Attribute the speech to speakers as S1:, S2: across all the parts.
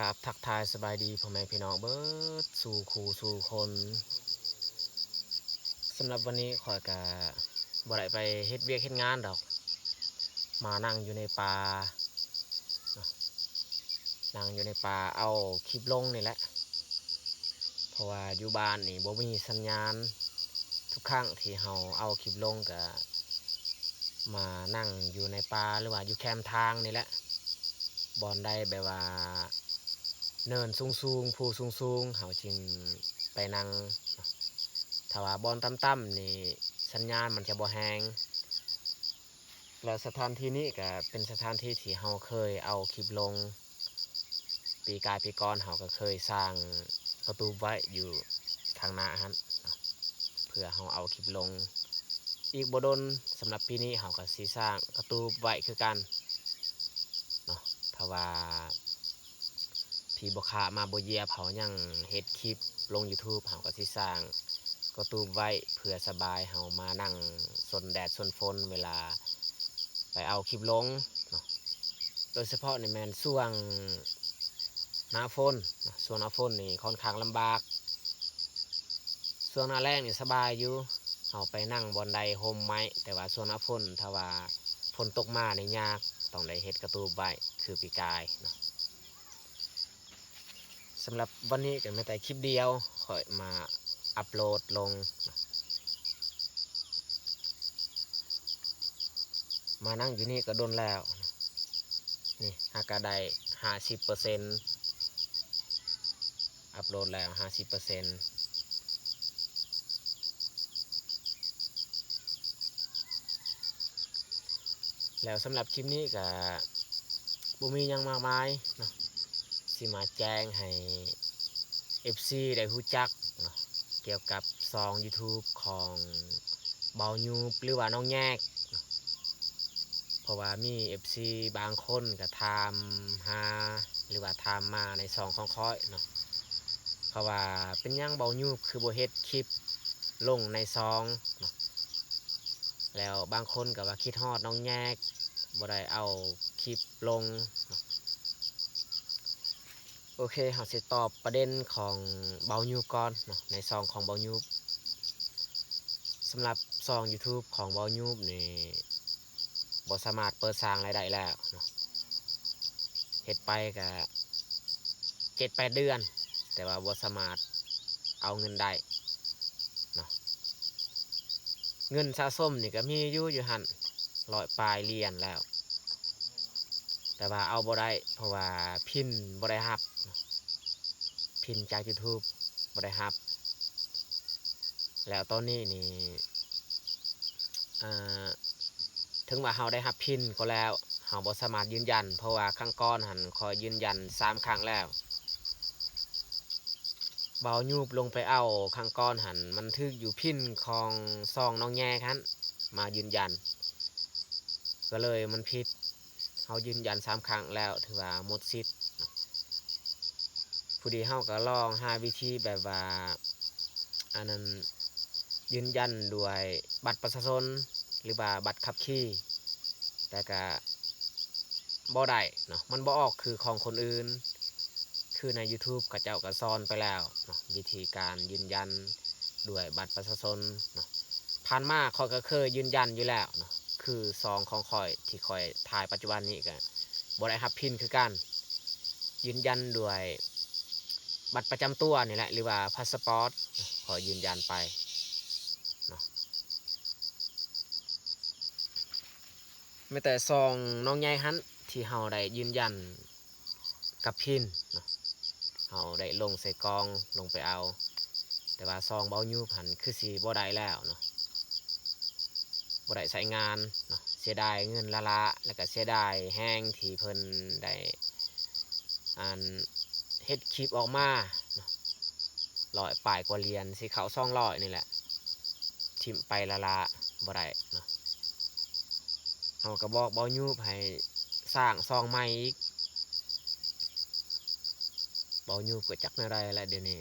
S1: กับทักทายสบายดีพ่อแม่พี่น้องเบิดสู่คู่สู่คนสำหรับวันนี้ขอยกะบ่ได้ไปเฮ็ดเวียกเฮ็ดงานดอกมานั่งอยู่ในป่าเนาะนั่งอยู่ในป่าเอาคลิปลงนี่แหละเพราะว่าอยู่บ้านนี่บ่มีสัญญาณทุกครั้งที่เฮาเอาคลิปลงก็มานั่งอยู่ในป่าหรือว่าอยู่แคมทางนี่แหละบ่อนได้แบบว่าเนินสูงๆภูสูงๆเฮาจึงไปนั่ง ถ้าว่าบอลต่ำๆนี่สัญญาณมันจะบ่แฮงแล้วสถานที่นี้ก็เป็นสถานที่ที่เฮาเคยเอาคลิปลงปีกายปีก่อนเฮาก็เคยสร้างประตูไว้อยู่ทางหน้าฮะเพื่อเฮาเอาคลิปลงอีกบ่ดนสำหรับปีนี้เฮาก็สิสร้างประตูไว้คือกันเนาะถ้าว่าพี่บ่ขามาบ่เหยียบเฮายังเฮ็ดคลิปลง YouTube เฮาก็สิสร้าง ก็ตูบไว้เพื่อสบายเฮามานั่งสนแดดสนฝนเวลาไปเอาคลิปลงเนาะโดยเฉพาะในแมนช่วงหน้าฝนช่วงหน้าฝนนี่ค่อนข้างลำบากช่วงหน้าแล้งนี่สบายอยู่เฮาไปนั่งบนไดโฮมไม้แต่ว่าช่วงหน้าฝนถ้าว่าฝนตกมาในยากต้องได้เฮ็ดกระตูบไว้คือปีกายเนาะสำหรับวันนี้ก็ไม่แต่คลิปเดียวค่อยมาอัปโหลดลง มานั่งอยู่นี่ก็โดนแล้วนี่หากได้50%อัปโหลดแล้ว50%แล้วสำหรับคลิปนี้ก็บ่มียังมากมายเนาะสิมาแจ้งให้ FC ได้รู้จักเนาะเกี่ยวกับซอง YouTube ของเบายูบหรือว่าน้องแยกเพราะว่ามี FC บางคนก็ถามหาหรือว่าถามมาในซองของค่อยเนาะเพราะว่าเป็นยังเบายูบคือบ่เฮ็ดคลิปลงในซองเนาะแล้วบางคนก็ว่าคิดฮอดน้องแยกบ่ได้เอาคลิปลงเนาะโอเคเฮาสิตอบประเด็นของเบายูบก่อนเนาะในซองของเบายูบสำหรับซอง YouTube ของเบายูบนี่บ่สามารถเปิดสร้างรายได้แล้วเนาะเฮ็ดไปก็7-8 เดือนแต่ว่าบ่สามารถเอาเงินได้เนาะเงินสะสมนี่ก็มีอยู่หั่น100ปลายเหรียญแล้วแต่ว่าเอาบ่ได้เพราะว่าพินบ่ได้รับพินจาก YouTube บ่ได้รับแล้วตอนนี้นี่อ่าถึงว่าเราได้รับพินก็แล้วเราบ่สามารถยืนยันเพราะว่าครั้งก่อนหั่นขอยืนยัน3 ครั้งแล้วเบายูบลงไปเอาครั้งก่อนหั่นมันถึกอยู่พินของซองน้องแง่คันมายืนยันก็เลยมันผิดเรายืนยัน3 ครั้งแล้วถือว่าหมดสิทธิ์ผู้ดีเฮาก็ลองหาวิธีแบบว่าอันนั้นยืนยันด้วยบัตรประชาชนหรือว่าบัตรขับขี่แต่ก็บ่ได้เนาะมันบ่ออกคือของคนอื่นคือใน YouTube เขาเจ้าก็สอนไปแล้วเนาะวิธีการยืนยันด้วยบัตรประชาชนเนาะผ่านมาข้อยก็เคยยืนยันอยู่แล้วเนาะคือซองของข้อยที่ข้อยถ่ายปัจจุบันนี้ก็บ่ได้รับพินคือกันยืนยันด้วยบัตรประจำตัวนี่แหละหรือว่าพาสปอร์ตขอยืนยันไปเนาะไม่แต่ซองน้องใหญ่ฮันที่เฮาได้ยืนยันกับพินเนาะเฮาได้ลงใส่กองลงไปเอาแต่ว่าซองเบายูพันคือสีบ่ได้แล้วเนาะบ่ได้ใช้งานเนาะเสียดายเงินละแล้วก็เสียดายแห้งที่เพิ่นได้อันเฮ็ดคลิปออกมาเนาะ100 ปลายกว่าเหรียญสิเขา200นี่แหละทิ่มไปละบ่ได้เนาะเฮาก็บอกเบายูให้สร้างซองใหม่อีกเบายูก็จักแนวใดแล้วเดี๋ยวนี้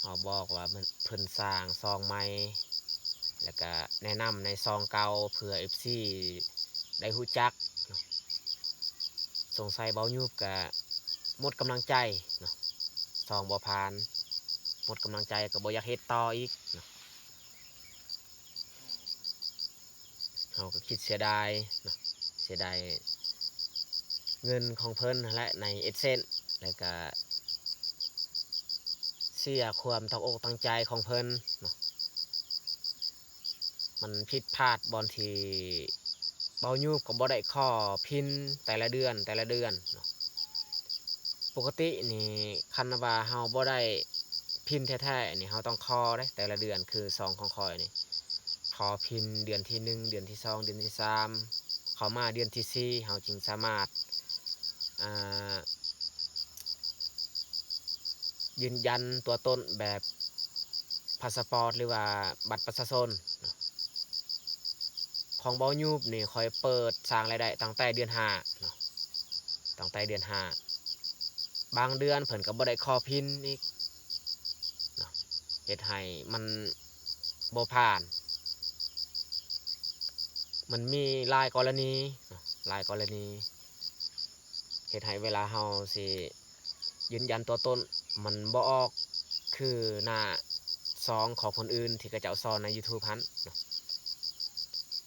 S1: เฮาบอกว่ามันเพิ่นสร้างซองใหม่แล้วก็แนะนำในซองเก่าเพื่อ FC ได้รู้จัก สงสัยเบายุบกะหมดกำลังใจเนาะสองบ่ผ่านหมดกำลังใจก็บ่อยากเฮ็ดต่ออีกเนาะเราก็คิดเสียดายเนาะเสียดายเงินของเพิ่นและในเอเซนแล้วก็เสียความตั้งอกตั้งใจของเพิ่นเนาะมันผิดพลาดบอนที่เบายูบก็บ่ได้ข้อพินแต่ละเดือนเนาะปกตินี่คันว่าเฮาบ่ได้พินแท้ๆนี่เฮาต้องคอได้แต่ละเดือนคือซองของคอยนี่ขอพินเดือนที่1เดือนที่2เดือนที่3เข้ามาเดือนที่4เฮาจึงสามารถอ่ายืนยันตัวตนแบบพาสปอร์ตหรือว่าบัตรประชาชนของเบายูบนี่คอยเปิดสร้างรายได้ตั้งแต่เดือน5เนาะตั้งแต่เดือน5บางเดือนเพิ่นก็บ่ได้ขอพินอีกเนาะเฮ็ดให้มันบ่ผ่านมันมีหลายกรณีเนาะหลายกรณีเฮ็ดให้เวลาเฮาสิยืนยันตัวตนมันบ่ออกคือหน้าซองของคนอื่นที่เขาเจ้าสอนใน YouTube หั้นเนาะ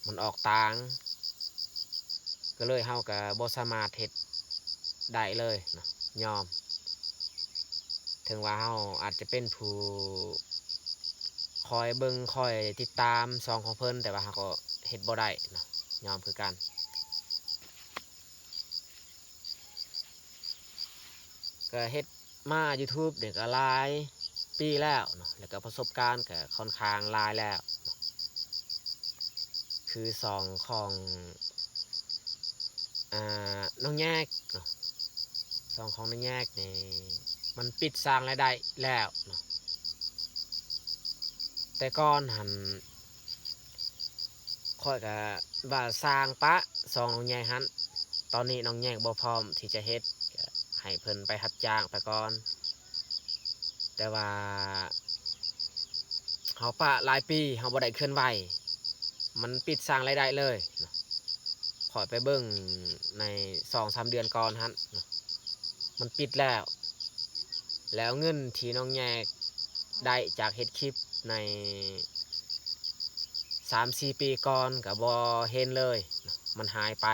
S1: มันออกต่างก็เลยเฮาก็บ่สามารถเฮ็ดได้เลยเนาะยอมถึงว่าเฮาอาจจะเป็นผู้คอยเบิ่งคอยติดตามซองของเพิ่นแต่ว่าเฮาก็เฮ็ดบ่ได้เนาะยอมคือกันก็เฮ็ดมา YouTube เนี่ยก็หลายปีแล้วเนาะแล้วก็ประสบการณ์ก็ค่อนข้างหลายแล้วคือซองของน้องแยกเนาะซองของน้องแยกนี่มันปิดสร้างรายได้แล้วเนาะแต่ก่อนหันค่อยก็ว่าสร้างปะซองน้องแยกหันตอนนี้น้องแยกบ่พร้อมที่จะเฮ็ดให้เพิ่นไปรับจ้างไปก่อนแต่ว่าเฮาปะหลายปีเฮาบ่ได้เคลื่อนไหวมันปิดสร้างรายได้เลยเนาะขอยไปเบิ่งใน2-3เดือนก่อนหันเนาะมันปิดแล้วเงินที่น้องแยกได้จากเฮ็ดคลิปใน3-4ปีก่อนก็บ่เห็นเลยเนาะมันหายไป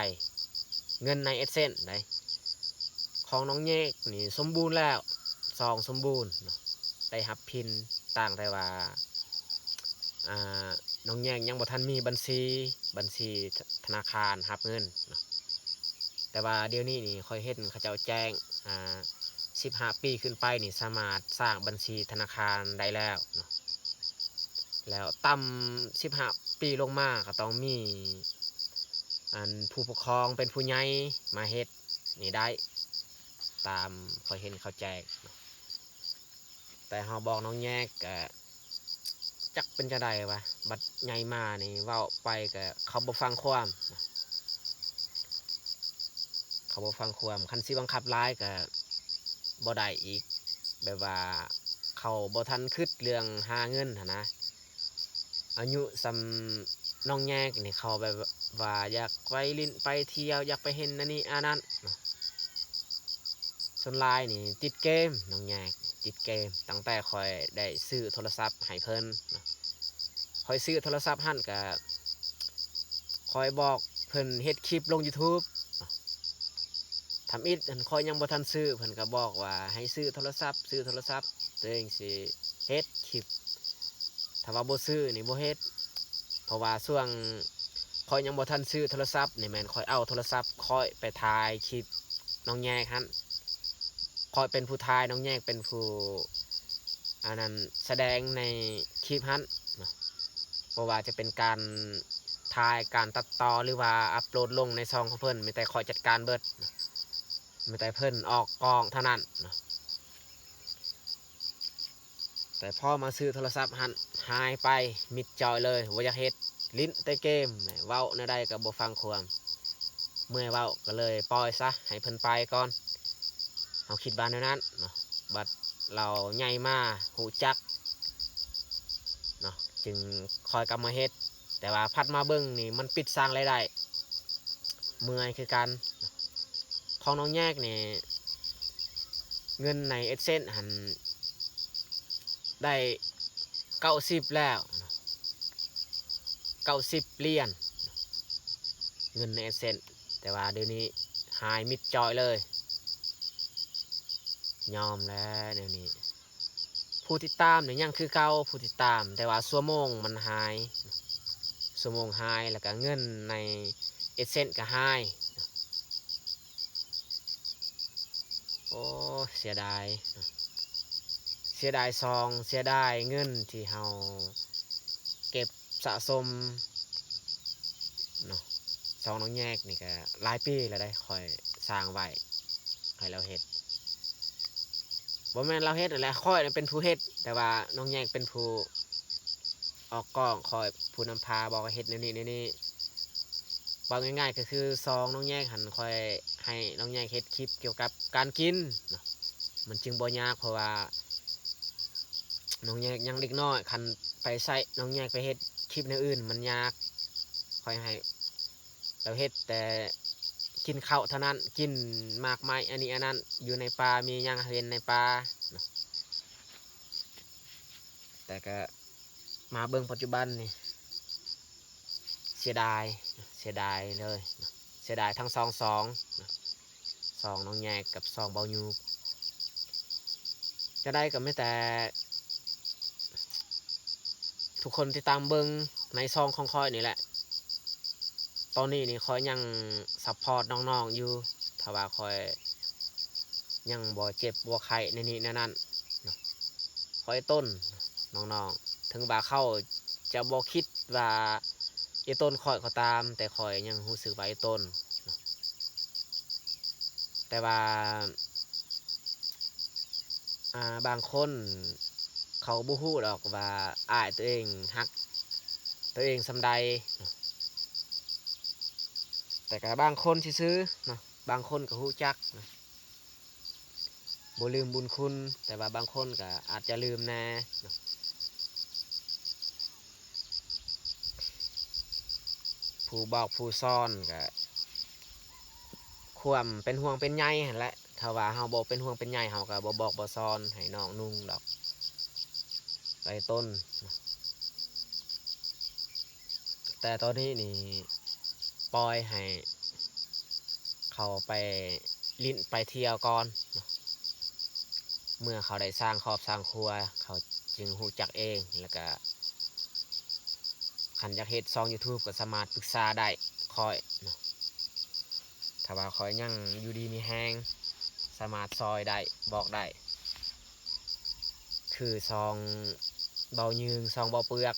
S1: เงินใน AdSense ได้ของน้องแยกนี่สมบูรณ์แล้วซองสมบูรณ์เนาะได้รับพินต่างแต่ว่าน้องแยงยังบ่ทันมีบัญชีธนาคารรับเงินเนาะแต่ว่าเดี๋ยวนี้นี่ค่อยเห็นเขาเจ้าแจ้ง15 ปีขึ้นไปนี่สามารถสร้างบัญชีธนาคารได้แล้วเนาะแล้วต่ำ15 ปีลงมาก็ต้องมีผู้ปกครองเป็นผู้ใหญ่มาเฮ็ดนี่ได้ตามค่อยเห็นเขาแจ้งเนาะแต่เฮาบอกน้องแยกก็จักเป็นจะได้วะบัดใหญ่มานี่เว้าไปก็เขาบ่ฟังความเขาบ่ฟังความคันสิบังคับหลายก็บ่ได้อีกแบบว่าเขาบ่ทันคิดเรื่องหาเงินหั้นนะอายุส่ำน้องแยกนี่เขาแบบว่าอยากไปลิ้นไปเที่ยวอยากไปเห็นอันนี้อันนั้นส่วนหลายนี่ติดเกมน้องแยกติดเกมตั้งแต่ข้อยได้ซื้อโทรศัพท์ให้เพิ่นข้อยซื้อโทรศัพท์หั่นก็ข้อยบอกเพิ่นเฮ็ดคลิปลง YouTube ทำอิฐคอยยังบ่ทันซื้อเพิ่นก็บอกว่าให้ซื้อโทรศัพท์ตัวเองสิเฮ็ดคลิปถ้าว่าบ่ซื้อนี่บ่เฮ็ดเพราะว่าช่วงคอยยังบ่ทันซื้อโทรศัพท์นี่แม่นคอยเอาโทรศัพท์คอยไปถ่ายคลิปน้องแยกหั่นคอยเป็นผู้ถ่ายน้องแยกเป็นผู้อันนั้นแสดงในคลิปหั่นเพราะว่าจะเป็นการถ่ายการตัดต่อหรือว่าอัปโหลดลงในช่องของเพิ่นมีแต่คอยจัดการเบิดมีแต่เพิ่นออกกองเท่านั้นแต่พอมาซื้อโทรศัพท์หันหายไปมิดจอยเลยว่าอยากเฮ็ดลิ้นแต่เกมเว้าในใดกับบ่ฟังความเมื่อเว้าก็เลยปล่อยซะให้เพิ่นไปก่อนเอาคิดบ้านนั้นเนาะบัดเราใหญ่มาหูจักเนาะจึงคอยกลับมาเฮ็ดแต่ว่าพัดมาเบิ่งนี่มันปิดสร้างรายได้เมื่อยคือกัน ของน้องแยกนี่เงินในเอเซนหันได้90แล้ว90 เหรียญเงินในเอเซนแต่ว่าเดี๋ยวนี้หายมิดจอยเลยยอมแล้วเดี๋ยวนี้ผู้ติดตามเนี่ยยังคือเก่าผู้ติดตามแต่ว่าชั่วโมงมันหายชั่วโมงหายแล้วก็เงินในเอเซนก็หายโอ้เสียดายเสียดายซองเสียดายเงินที่เฮาเก็บสะสมเนาะซองน้องแยกนี่ก็หลายปีแล้วได้คอยสร้างไว้ให้เราเฮ็ดบ่แม่นเราเฮ็ดนั่นแหละค่อยเป็นผู้เฮ็ดแต่ว่าน้องแยกเป็นผู้ออกกล้องคอยผู้นำพาบอกว่าเฮ็ดแนวนี้แนวนี้บอกง่ายๆก็คือซองน้องแยกหันคอยให้น้องแยกเฮ็ดคลิปเกี่ยวกับการกินเนาะมันจึงบ่ยากเพราะว่าน้องแยกยังเด็กน้อยคันไปใส่น้องแยกไปเฮ็ดคลิปแนวอื่นมันยากคอยให้เราเฮ็ดแต่กินข้าวเท่านั้นกินมากมายอันนี้อันนั้นอยู่ในป่ามียังเห็นในป่าเนาะแต่ก็มาเบิ่งปัจจุบันนี่เสียดายเลยเสียดายทั้งซองซองน้องแยกกับซองเบายูจะได้ก็ไม่แต่ทุกคนที่ตามเบิ่งในซองของคอยนี่แหละตอนนี้นี่คอยยังซัพพอร์ตน้องๆอยู่ถ้าว่าคอยยังบ่เจ็บบ่ไข้ในนี้นั่นคอยต้นน้องๆถึงว่าเข้าจะบ่คิดว่าไอ้ต้นคอยก็ตามแต่คอยยังรู้สึกว่าไอ้ต้นแต่ว่าบางคนเขาบ่ฮู้ดอกว่าอ้ายตัวเองฮักตัวเองสำใดแต่ก็บางคนซื้อๆเนาะบางคนก็ฮู้จักนะบ่ลืมบุญคุณแต่ว่าบางคนก็อาจจะลืมแน่เนาะผู้บอกผู้สอนก็ความเป็นห่วงเป็นใยหั่นแหละถ้าว่าเฮาบ่เป็นห่วงเป็นใยเฮาก็บ่บอกบ่สอนให้น้องนุ่งดอกไปต้นแต่ตอนนี้นี่ปล่อยให้เขาไปลิ้นไปเที่ยวก่อนเนาะเมื่อเขาได้สร้างครอบสร้างครัวเขาจึงรู้จักเองแล้วก็คันอยากเฮ็ดช่อง YouTube ก็สามารถปรึกษาได้คอยเนาะถ้าว่าคอยยังอยู่ดีมีแฮงสามารถซอยได้บอกได้คือซองเบายืงซองเบาเปลือก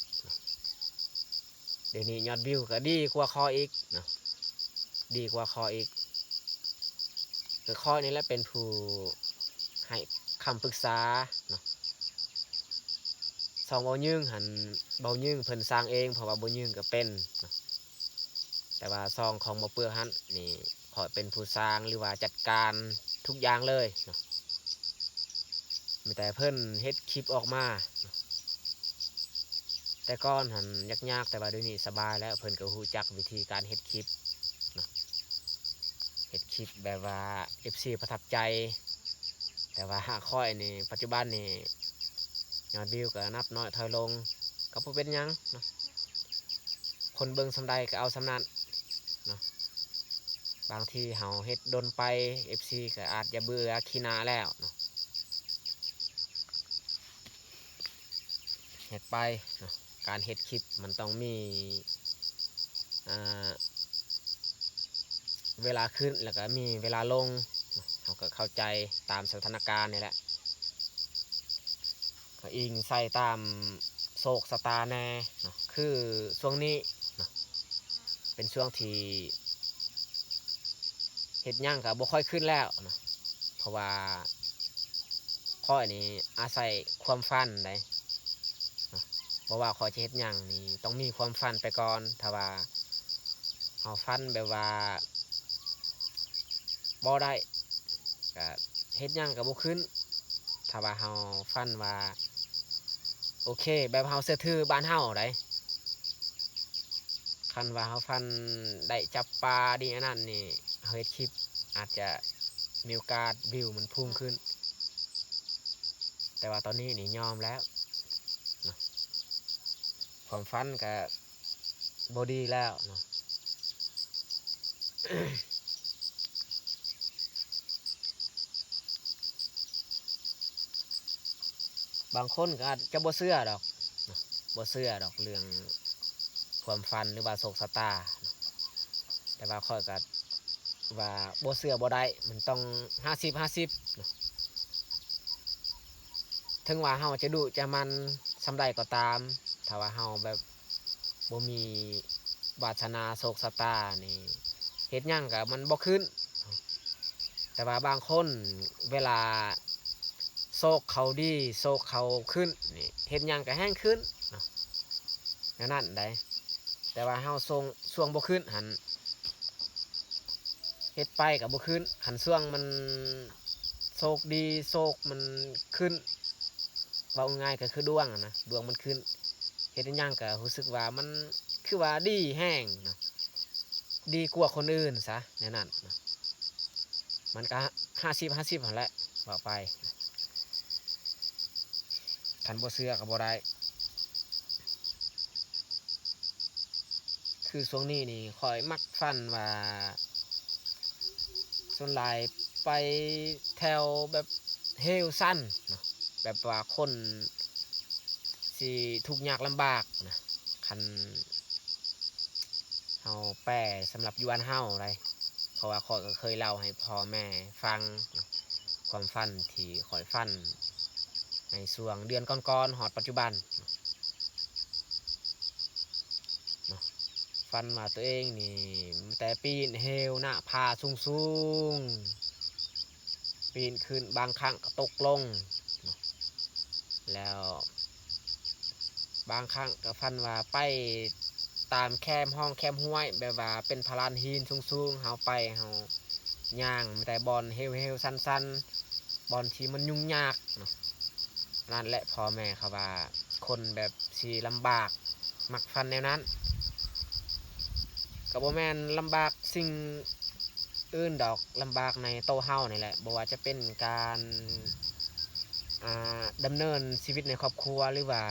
S1: เดี๋ยวนี้ยอดวิวก็ดีกว่าคออีกเนาะดีกว่าคออีกคือคอนี่แหละเป็นผู้ให้คำปรึกษาเนาะซองเบายืงหันเบายืงเพิ่นสร้างเองเพราะว่าเบายืงก็เป็นเนาะแต่ว่าซองของเบาเปลือกหันนี่ขอเป็นผู้สร้างหรือว่าจัดการทุกอย่างเลยเนาะมีแต่เพิ่นเฮ็ดคลิปออกมาแต่ก่อนหันยากๆแต่ว่าเดี๋ยวนี้สบายแล้วเพิ่นก็รู้จักวิธีการเฮ็ดคลิปเนาะเฮ็ดคลิปแบบว่า FC ประทับใจแต่ว่าค่อยนี่ปัจจุบันนี่ยอดวิวก็นับน้อยถอยลงก็บ่เป็นหยังเนาะคนเบิ่งสำใดก็เอาสำนั้นเนาะบางทีเฮาเฮ็ดดนไป FC ก็อาจจะเบื่อขี้หน้าแล้วเนาะเฮ็ดไปเนาะการเฮ็ดคลิปมันต้องมีอ่าเวลาขึ้นแล้วก็มีเวลาลงเราก็เข้าใจตามสถานการณ์นี่แหละก็อิงใส่ตามโศกสตาแน่เนาะคือช่วงนี้เนาะเป็นช่วงที่เห็ดหยั่งกับบ่ค่อยขึ้นแล้วเนาะเพราะว่าข้อยนี่อาศัยความฝันได้เนาะเพราะว่าข้อยจะเห็ดหยั่งนี่ต้องมีความฝันไปก่อนถ้าว่าเอาฝันแบบว่าบ่ได้ก็เฮ็ดหยั่งกับบ่ขึ้นถ้าว่าเฮาฝันว่าโอเคแบบเฮาเสื้อถือบ้านเฮาได้คันว่าเฮาฝันได้จับปลาดีอันนั้นนี่เฮ็ดคลิป อาจจะมีโอกาสวิวมันพุ่งขึ้นแต่ว่าตอนนี้นี่ยอมแล้วเนาะความฝันก็บดีแล้วเนาะ บางคนก็อาจจะบ่เชื่อดอกเนาะบ่เชื่อดอกเรื่องความฝันหรือว่าโชคชะตาเนาะแต่ว่าค่อยก็ว่าบ่เชื่อบ่ได้มันต้อง50-50เนาะถึงว่าเฮาจะดุจะมันสำใดก็ตามถ้าว่าเฮาแบบบ่มีวาสนาโชคชะตานี่เฮ็ดหยังก็มันบ่ขึ้นแต่ว่าบางคนเวลาโชคเขาดีโชคเขาขึ้นนี่เฮ็ดหยังก็แห้งขึ้นเนาะแนวนั้นได้แต่ว่าเฮาช่วงบ่ขึ้นหันเฮ็ดไปก็บ่ขึ้นหันช่วงมันโชคดีโชคมันขึ้นเว้าง่ายก็คือดวงอะนะดวงมันขึ้นเฮ็ดหยังก็รู้สึกว่ามันคือว่าดีแห้งเนาะดีกว่าคนอื่นซะแนวนั้นเนาะมันก็50-50หั่นแหละว่าไปคันบ่เชื่อก็บ่ได้คือช่วงนี้นี่ข้อยมักฝันว่าส่วนหลายไปแถวแบบเฮลซันเนาะแบบว่าคนสิทุกข์ยากลำบากนะคันเฮาแปลสำหรับอยู่บ้านเฮาเลยเพราะว่าข้อยก็เคยเล่าให้พ่อแม่ฟังเนาะความฝันที่ข้อยฝันในช่วงเดือนก่อนๆฮอดปัจจุบันเนาะฝันว่าตัวเองนี่แต่ปีนเฮลหน้าผาสูงๆปีนขึ้นบางครั้งก็ตกลงเนาะแล้วบางครั้งก็ฝันว่าไปตามแคมห้องแคมห้วยแบบว่าเป็นพลานหินสูงๆเฮาไปเฮาย่างแต่บอลเฮลสั้นๆบอลที่มันยุ่งยากเนาะนั่นแหละพ่อแม่เขาว่าคนแบบสีลำบากมักฟันแนวนั้นกับโบแมนลำบากสิ่งอื่นดอกลำบากในโตเฮานี่แหละบอกว่าจะเป็นการดำเนินชีวิตในครอบครัวหรือว่า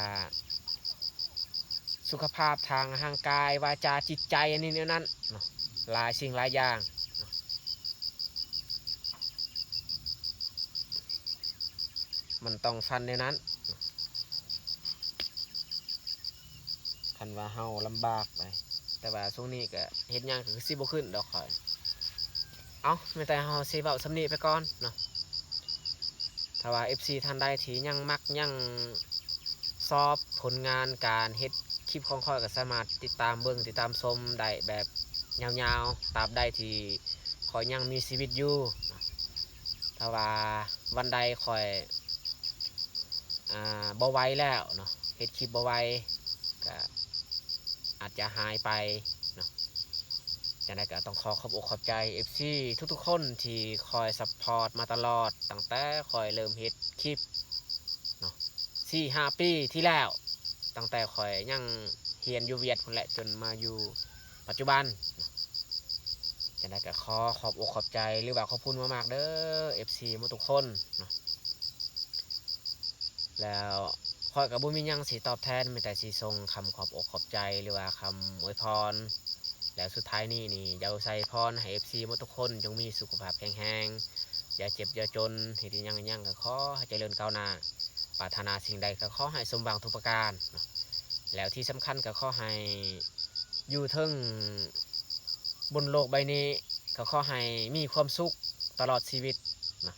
S1: สุขภาพทางร่างกายวาจาจิตใจอันนี้เนี่ยนั้นเนาะหลายสิ่งหลายอย่างเนาะมันต้องฟันในนั้นคันว่าเฮาลำบากไปแต่ว่าช่วงนี้ก็เฮ็ดหยังก็คือสิบ่ขึ้นดอกข่อยเอาไม่แต่เฮาสิเว้าสำนีไปก่อนเนาะถ้าว่า FC ท่านใดที่ยังมักยังชอบผลงานการเฮ็ดคลิปของข้อยก็สามารถติดตามเบิ่งติดตามชมได้แบบยาวๆตราบใดที่ข้อยยังมีชีวิตอยู่ถ้าว่าวันใดข้อยบ่ไหวแล้วเนาะเฮ็ดคลิปบ่ไหวก็อาจจะหายไปเนาะจังไดก็ต้องขอขอบอกขอบใจ FC ทุกๆคนที่คอยซัพพอร์ตมาตลอดตั้งแต่ข้อยเริ่มเฮ็ดคลิปเนาะ4-5 ปีที่แล้วตั้งแต่ข้อยยังเรียนอยู่เวียดพุ่นแหละจนมาอยู่ปัจจุบันเนาะจังไดก็ขอขอบอกขอบใจหรือว่าขอบคุณมากๆเด้อ FC หมดทุกคนเนาะแล้วข้อยก็บ่มีหยังสิตอบแทนมีแต่สิส่งคำขอบอกขอบใจหรือว่าคำอวยพรแล้วสุดท้ายนี้นี่อยากใส่พรให้ FC หมดทุกคนจงมีสุขภาพแข็งแรงอย่าเจ็บอย่าจนเฮ็ดหยังก็ขอให้เจริญก้าวหน้าปรารถนาสิ่งใดก็ขอให้สมหวังทุกประการเนาะแล้วที่สำคัญก็ขอให้อยู่เทิงบนโลกใบนี้ก็ขอให้มีความสุขตลอดชีวิตนะ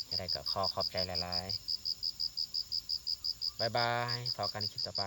S1: จะได้ก็ขอขอบใจหลายๆ บายบายพอกันคลิปต่อไป